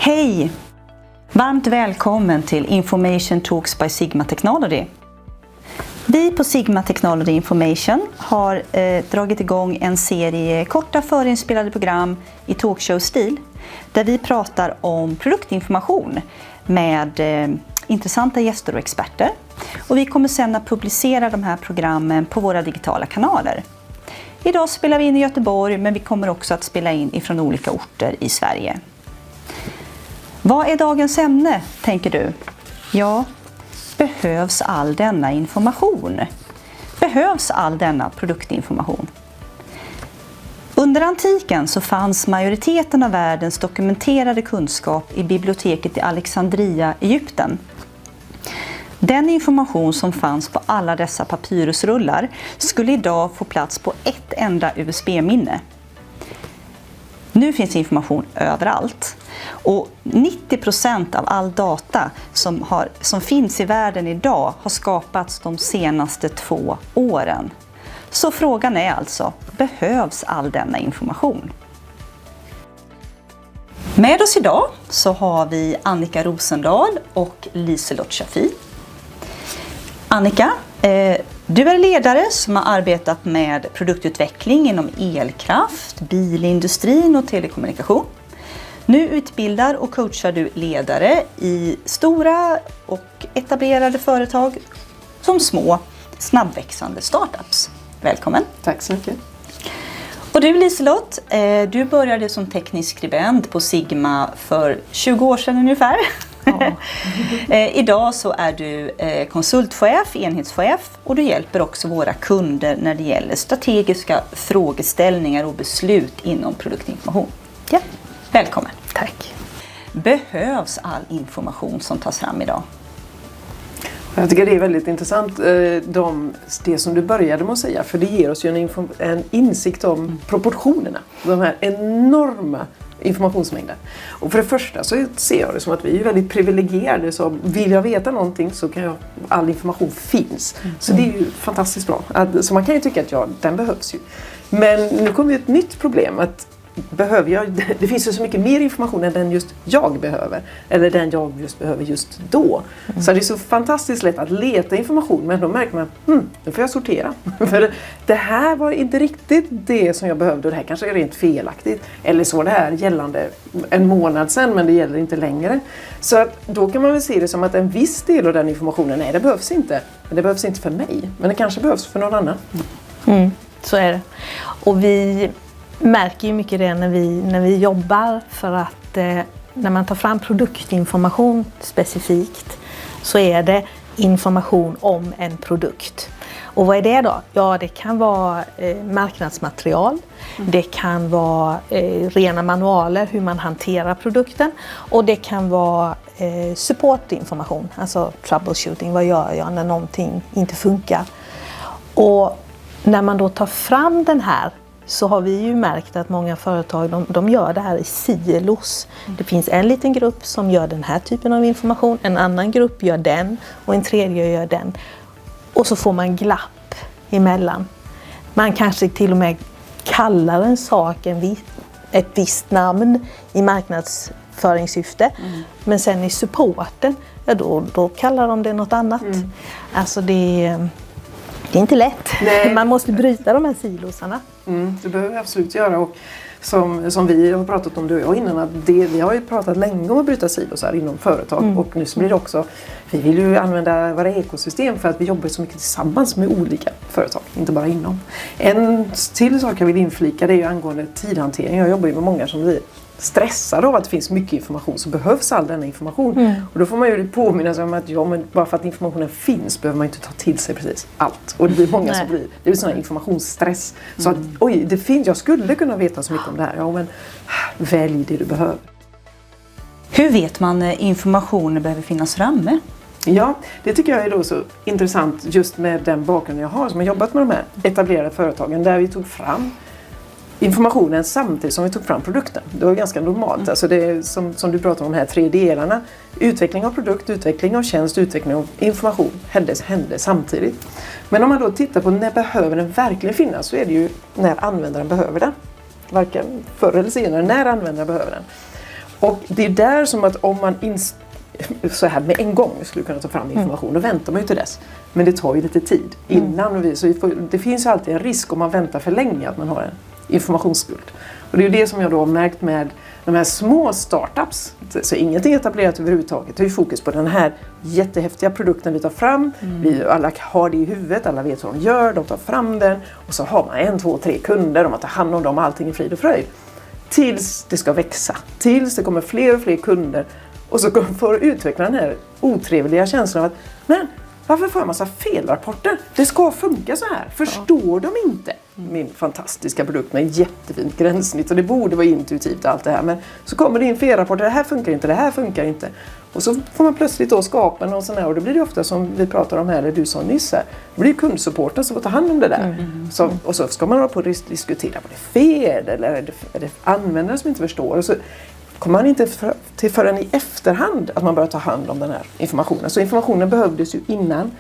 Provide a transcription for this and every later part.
Hej! Varmt välkommen till Information Talks by Sigma Technology. Vi på Sigma Technology Information har dragit igång en serie korta förinspelade program i talkshow-stil där vi pratar om produktinformation med intressanta gäster och experter. Och vi kommer sedan att publicera de här programmen på våra digitala kanaler. Idag spelar vi in i Göteborg, men vi kommer också att spela in ifrån olika orter i Sverige. Vad är dagens ämne, tänker du? Ja, behövs all denna information? Behövs all denna produktinformation? Under antiken så fanns majoriteten av världens dokumenterade kunskap i biblioteket i Alexandria, Egypten. Den information som fanns på alla dessa papyrusrullar skulle idag få plats på ett enda USB-minne. Nu finns information överallt. Och 90% av all data som finns i världen idag har skapats de senaste 2 åren. Så frågan är alltså, behövs all denna information? Med oss idag så har vi Annika Rosendahl och Liselott Chafi. Annika, du är ledare som har arbetat med produktutveckling inom elkraft, bilindustrin och telekommunikation. Nu utbildar och coachar du ledare i stora och etablerade företag som små, snabbväxande startups. Välkommen! Tack så mycket! Och du Liselott, du började som teknisk skribent på Sigma för 20 år sedan ungefär. Ja. Idag så är du konsultchef, enhetschef och du hjälper också våra kunder när det gäller strategiska frågeställningar och beslut inom produktinformation. Ja. Välkommen. Tack. Behövs all information som tas fram idag? Jag tycker det är väldigt intressant det som du började med att säga, för det ger oss ju en insikt om proportionerna. De här enorma informationsmängden. Och för det första så ser jag det som att vi är väldigt privilegierade, så vill jag veta någonting så kan all information finns. Så det är ju fantastiskt bra. Så man kan ju tycka att den behövs ju. Men nu kommer ju ett nytt problem, att det finns ju så mycket mer information än den just jag behöver. Eller den jag just behöver just då. Så det är så fantastiskt lätt att leta information. Men då märker man, nu får jag sortera. För det här var inte riktigt det som jag behövde. Och det här kanske är rent felaktigt. Eller så det här gällande en månad sedan, men det gäller inte längre. Så att då kan man väl se det som att en viss del av den informationen, nej det behövs inte. Men det behövs inte för mig. Men det kanske behövs för någon annan. Så är det. Och vi märker ju mycket det när vi jobbar, för att när man tar fram produktinformation specifikt så är det information om en produkt. Och vad är det då? Ja, det kan vara marknadsmaterial, det kan vara rena manualer hur man hanterar produkten, och det kan vara supportinformation, alltså troubleshooting, vad gör jag när någonting inte funkar. Och när man då tar fram den här så har vi ju märkt att många företag de gör det här i silos. Det finns en liten grupp som gör den här typen av information, en annan grupp gör den och en tredje gör den. Och så får man glapp emellan. Man kanske till och med kallar en sak ett visst namn i marknadsföringssyfte. Men sen i supporten, ja då kallar de det något annat. Alltså det är inte lätt. Nej. Man måste bryta de här silosarna. Det behöver vi absolut göra. Och som vi har pratat om, du och jag innan, att vi har ju pratat länge om att bryta silosar inom företag. Och nu så blir det också, vi vill ju använda våra ekosystem för att vi jobbar så mycket tillsammans med olika företag, inte bara inom. En till sak jag vill inflika, det är ju angående tidhantering. Jag jobbar ju med många som blir stressade av att det finns mycket information, så behövs all denna information. Och då får man ju påminna sig om att men bara för att informationen finns behöver man inte ta till sig precis allt. Och det blir många som det blir sån här informationsstress. Så att det finns, jag skulle kunna veta så mycket om det här. Ja, men välj det du behöver. Hur vet man när informationen behöver finnas framme? Ja, det tycker jag är då så intressant just med den bakgrunden jag har som har jobbat med de här etablerade företagen, där vi tog fram informationen samtidigt som vi tog fram produkten. Det var ganska normalt. Alltså det är som du pratar om de här 3 delarna. Utveckling av produkt, utveckling av tjänst, utveckling av information hände samtidigt. Men om man då tittar på när behöver den verkligen finnas, så är det ju när användaren behöver den. Varken förr eller senare, när användaren behöver den. Och det är där som att om man så här med en gång skulle kunna ta fram information, då väntar man ju till dess. Men det tar ju lite tid innan. Så det finns ju alltid en risk om man väntar för länge att man har en informationsskuld. Och det är ju det som jag då har märkt med de här små startups. Så ingenting etablerat överhuvudtaget. Det är ju fokus på den här jättehäftiga produkten vi tar fram. Vi alla har det i huvudet, alla vet vad de gör, de tar fram den. Och så har man 1, 2, 3 kunder och man tar hand om dem, allting är frid och fröjd. Tills det ska växa, tills det kommer fler och fler kunder. Och så får utveckla den här otrevliga känslan av att men varför får jag massa felrapporter? Det ska funka så här. Förstår de inte min fantastiska produkt med jättefint gränssnitt och det borde vara intuitivt allt det här. Men så kommer det in felrapporter, det här funkar inte, det här funkar inte. Och så får man plötsligt då skapa någon sån här och då blir det ofta som vi pratar om här, eller du sa nyss här. Det blir kundsupporten som får ta hand om det där. Och så ska man hålla på och diskutera, var det fel eller är det användare som inte förstår? Och så kommer man inte till förrän i efterhand att man börjar ta hand om den här informationen. Så informationen behövdes ju innan,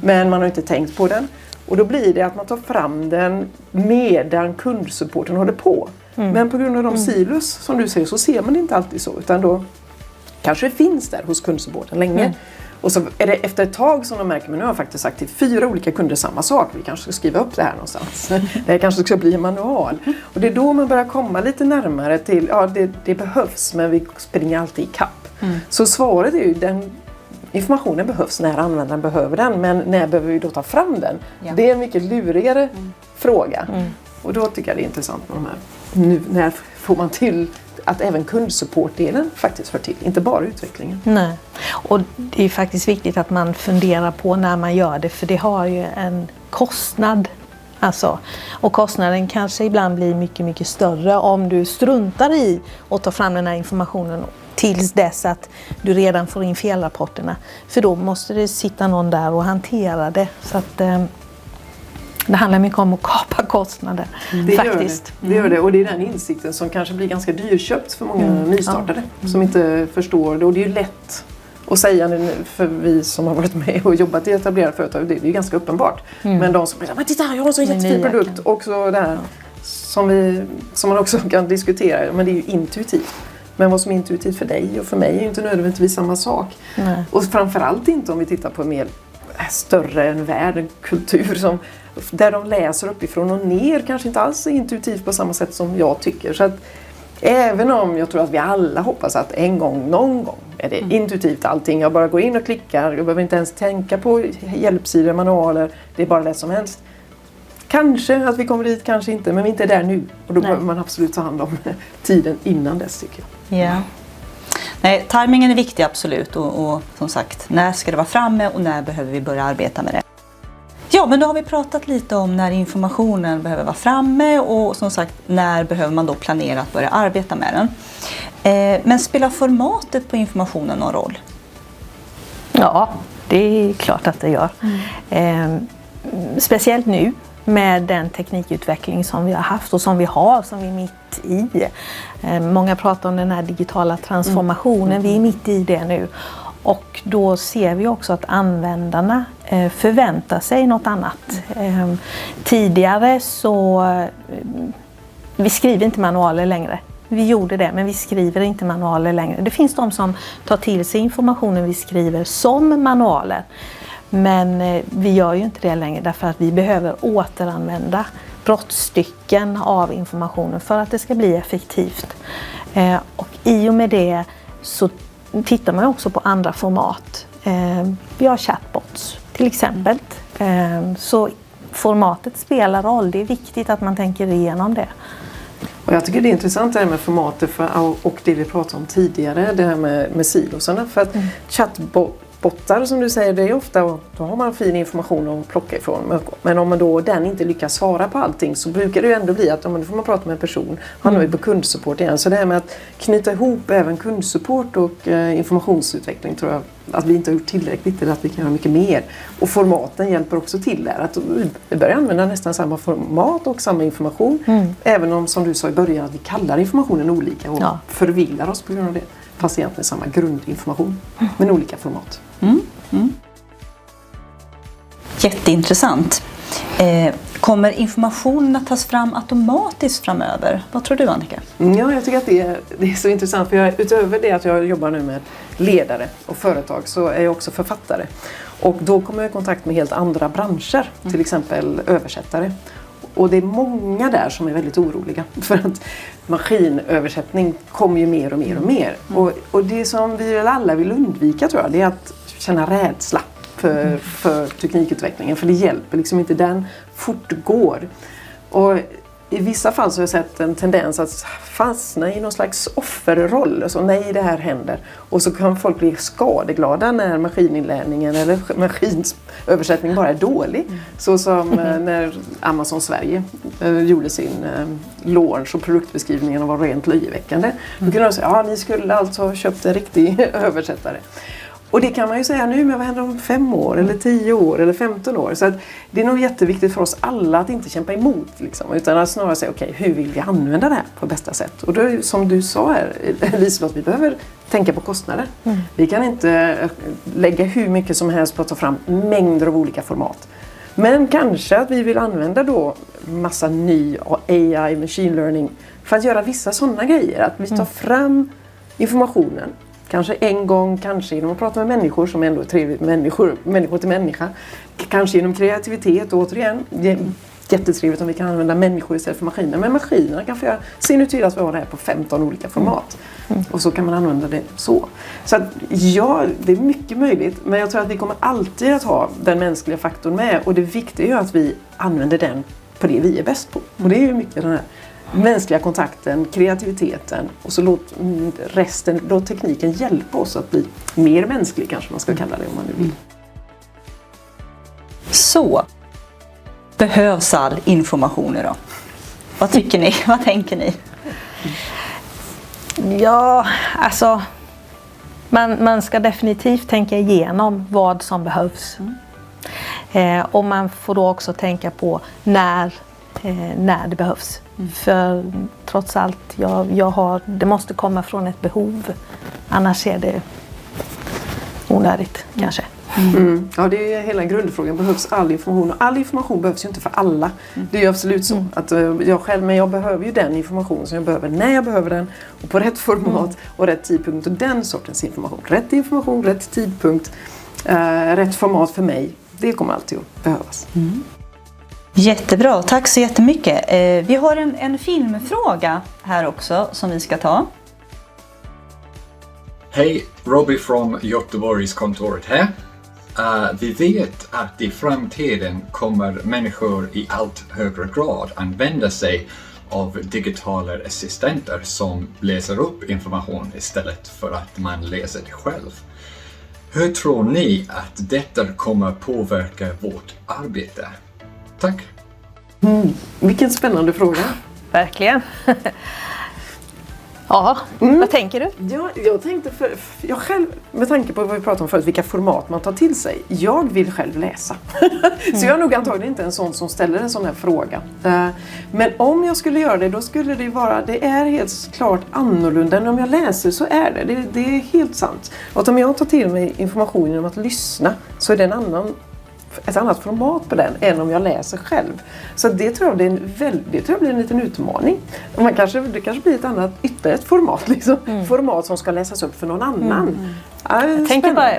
men man har inte tänkt på den. Och då blir det att man tar fram den medan kundsupporten håller på. Men på grund av de silos som du säger så ser man det inte alltid så. Utan då kanske det finns där hos kundsupporten länge. Och så är det efter ett tag som de märker, men nu har jag faktiskt sagt till 4 olika kunder samma sak. Vi kanske ska skriva upp det här någonstans. Det här kanske ska bli en manual. Och det är då man börjar komma lite närmare till, ja det behövs men vi springer alltid i kapp. Så svaret är ju, den informationen behövs när användaren behöver den. Men när behöver vi då ta fram den? Ja. Det är en mycket lurigare fråga. Och då tycker jag det är intressant med de här. Nu, när får man till att även kundsupportdelen faktiskt hör till, inte bara utvecklingen. Nej, och det är faktiskt viktigt att man funderar på när man gör det, för det har ju en kostnad. Alltså, och kostnaden kanske ibland blir mycket, mycket större om du struntar i att ta fram den här informationen tills dess att du redan får in felrapporterna. För då måste det sitta någon där och hantera det. Så att det handlar mycket om att kapa kostnader. Det gör det. Och det är den insikten som kanske blir ganska dyrköpt för många nystartade. Som inte förstår det. Och det är ju lätt att säga för vi som har varit med och jobbat i etablerade företag. Det är ju ganska uppenbart. Men de som säger, men titta jag har en så jättefin produkt. Och så det här som man också kan diskutera. Men det är ju intuitivt. Men vad som är intuitivt för dig och för mig är ju inte nödvändigtvis samma sak. Nej. Och framförallt inte om vi tittar på en mer större än värld, en kultur där de läser uppifrån och ner kanske inte alls är intuitivt på samma sätt som jag tycker. Så att även om jag tror att vi alla hoppas att någon gång är det intuitivt allting. Jag bara går in och klickar, jag behöver inte ens tänka på hjälpsidor, manualer, det är bara lätt som helst. Kanske att vi kommer dit, kanske inte, men vi är inte där nu. Och då behöver man absolut ta hand om tiden innan dess tycker jag. Ja. Nej, timingen är viktig absolut och som sagt, när ska det vara framme och när behöver vi börja arbeta med det? Ja, men då har vi pratat lite om när informationen behöver vara framme och som sagt, när behöver man då planera att börja arbeta med den. Men spelar formatet på informationen någon roll? Ja, det är klart att det gör. Speciellt nu med den teknikutveckling som vi har haft och som vi har, som vi är mitt i. Många pratar om den här digitala transformationen, vi är mitt i det nu. Och då ser vi också att användarna förväntar sig något annat. Tidigare så vi skriver inte manualer längre. Vi gjorde det, men vi skriver inte manualer längre. Det finns de som tar till sig informationen vi skriver som manualer. Men vi gör ju inte det längre därför att vi behöver återanvända brottstycken av informationen för att det ska bli effektivt. Och i och med det så tittar man också på andra format. Vi har chatbots till exempel. Så formatet spelar roll. Det är viktigt att man tänker igenom det. Och jag tycker det är intressant det här med formatet och det vi pratade om tidigare. Det här med silosarna. För att chatbottar som du säger, det är ofta, då har man fin information att plocka ifrån. Men om man då den inte lyckas svara på allting så brukar det ju ändå bli att då får man prata med en person. Han är ju på kundsupport igen. Så det här med att knyta ihop även kundsupport och informationsutveckling tror jag att vi inte har gjort tillräckligt eller att vi kan göra mycket mer. Och formaten hjälper också till där. Att vi börjar använda nästan samma format och samma information. Även om som du sa i början att vi kallar informationen olika och förvillar oss på grund av det. Fast egentligen samma grundinformation men olika format. Jätteintressant. Kommer informationen att tas fram automatiskt framöver? Vad tror du, Annika? Ja, jag tycker att det är så intressant. För utöver det att jag jobbar nu med ledare och företag så är jag också författare. Och då kommer jag i kontakt med helt andra branscher, till exempel översättare. Och det är många där som är väldigt oroliga för att maskinöversättning kommer ju mer och mer och mer. Och det som vi väl alla vill undvika, tror jag, det är att känna rädsla för teknikutvecklingen. För det hjälper liksom inte, den fortgår. Och i vissa fall så har jag sett en tendens att fastna i någon slags offerroll. Så nej, det här händer. Och så kan folk bli skadeglada när maskininlärningen eller maskinöversättning bara är dålig. Så som när Amazon Sverige gjorde sin launch och produktbeskrivningen var rent löjeväckande. Då kunde de säga, ja, ni skulle alltså ha köpt en riktig översättare. Och det kan man ju säga nu, men vad händer om 5 år eller 10 år eller 15 år? Så att det är nog jätteviktigt för oss alla att inte kämpa emot. Liksom, utan att snarare säga, okej, hur vill vi använda det här på bästa sätt? Och då, som du sa här, Liselott, vi behöver tänka på kostnader. Vi kan inte lägga hur mycket som helst på att ta fram mängder av olika format. Men kanske att vi vill använda då massa ny AI, machine learning, för att göra vissa sådana grejer. Att vi tar fram informationen. Kanske en gång, kanske genom att prata med människor som ändå är trevligt, människor till människa. Kanske genom kreativitet, och återigen, det är jättetrevligt om vi kan använda människor istället för maskiner. Men maskinerna kan få göra, se nu till att vi har det här på 15 olika format. Och så kan man använda det så. Så att, ja, det är mycket möjligt, men jag tror att vi kommer alltid att ha den mänskliga faktorn med. Och det viktiga är ju att vi använder den på det vi är bäst på. Och det är ju mycket den här mänskliga kontakten, kreativiteten, och så låt tekniken hjälpa oss att bli mer mänsklig, kanske man ska kalla det, om man nu vill. Så, behövs all information då? Vad tycker ni? Vad tänker ni? Ja, alltså man ska definitivt tänka igenom vad som behövs. Och man får då också tänka på när det behövs. För trots allt, det måste komma från ett behov. Annars är det onödigt kanske. Ja, det är hela grundfrågan. Behövs all information? Och all information behövs ju inte för alla. Det är ju absolut så. Att jag behöver ju den information som jag behöver när jag behöver den. Och på rätt format och rätt tidpunkt. Och den sortens information. Rätt information, rätt tidpunkt, rätt format för mig. Det kommer alltid att behövas. Jättebra, tack så jättemycket. Vi har en filmfråga här också som vi ska ta. Hej, Robbie från Göteborgskontoret här. Vi vet att i framtiden kommer människor i allt högre grad använda sig av digitala assistenter som läser upp information istället för att man läser det själv. Hur tror ni att detta kommer påverka vårt arbete? Tack! Vilken spännande fråga. Verkligen. Ja, vad tänker du? Ja, jag tänkte jag själv, med tanke på vad vi pratade om förut, vilka format man tar till sig. Jag vill själv läsa. Så jag är nog antagligen inte en sån som ställer en sån här fråga. Men om jag skulle göra det, då skulle det vara, det är helt klart annorlunda än om jag läser, så är det. Det är helt sant. Och om jag tar till mig information genom att lyssna, så är det ett annat format på den än om jag läser själv. Så det tror jag blir en liten utmaning. Och det kanske blir ytterligare ett format. Liksom. Format som ska läsas upp för någon annan. Jag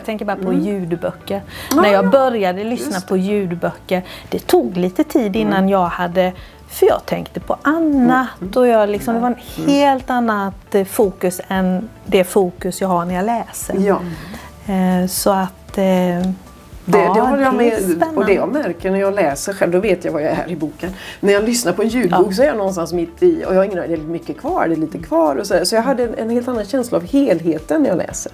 tänker bara på ljudböcker. När jag började lyssna på ljudböcker, det tog lite tid innan jag hade... För jag tänkte på annat och det var en helt annat fokus än det fokus jag har när jag läser. Ja. Så att... Det håller jag med, och det jag märker när jag läser själv, då vet jag vad jag är i boken. När jag lyssnar på en ljudbok så är jag någonstans mitt i, och jag har ingen idé, det är mycket kvar, det är lite kvar och så jag hade en helt annan känsla av helheten när jag läser.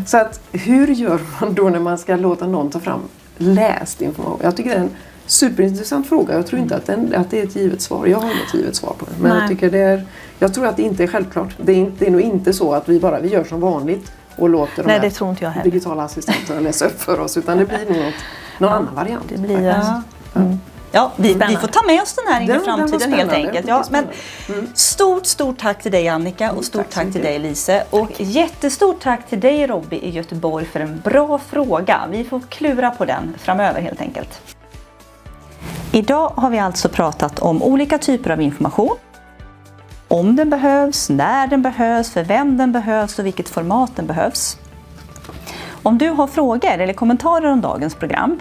Så att hur gör man då när man ska låta någon ta fram läst information? Jag tycker det är en superintressant fråga. Jag tror inte att det är ett givet svar. Jag har inget givet svar på det. Men jag tror att det inte är självklart. Det är nog inte så att vi gör som vanligt och låter de det tror inte jag digitala assistenterna läsa upp för oss, utan det blir nog någon annan variant. Det blir Ja, vi får ta med oss den här in i framtiden helt enkelt. Ja, men stort tack till dig, Annika, och stort tack till dig, Lise. Och jättestort tack till dig, Robbie i Göteborg, för en bra fråga. Vi får klura på den framöver helt enkelt. Idag har vi alltså pratat om olika typer av information. Om den behövs, när den behövs, för vem den behövs och vilket format den behövs. Om du har frågor eller kommentarer om dagens program,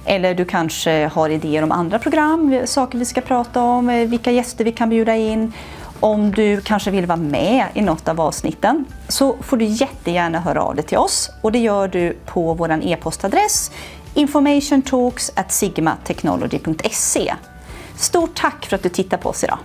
eller du kanske har idéer om andra program, saker vi ska prata om, vilka gäster vi kan bjuda in, om du kanske vill vara med i något av avsnitten, så får du jättegärna höra av dig till oss. Och det gör du på vår e-postadress informationtalks@sigmatechnology.se. Stort tack för att du tittar på oss idag!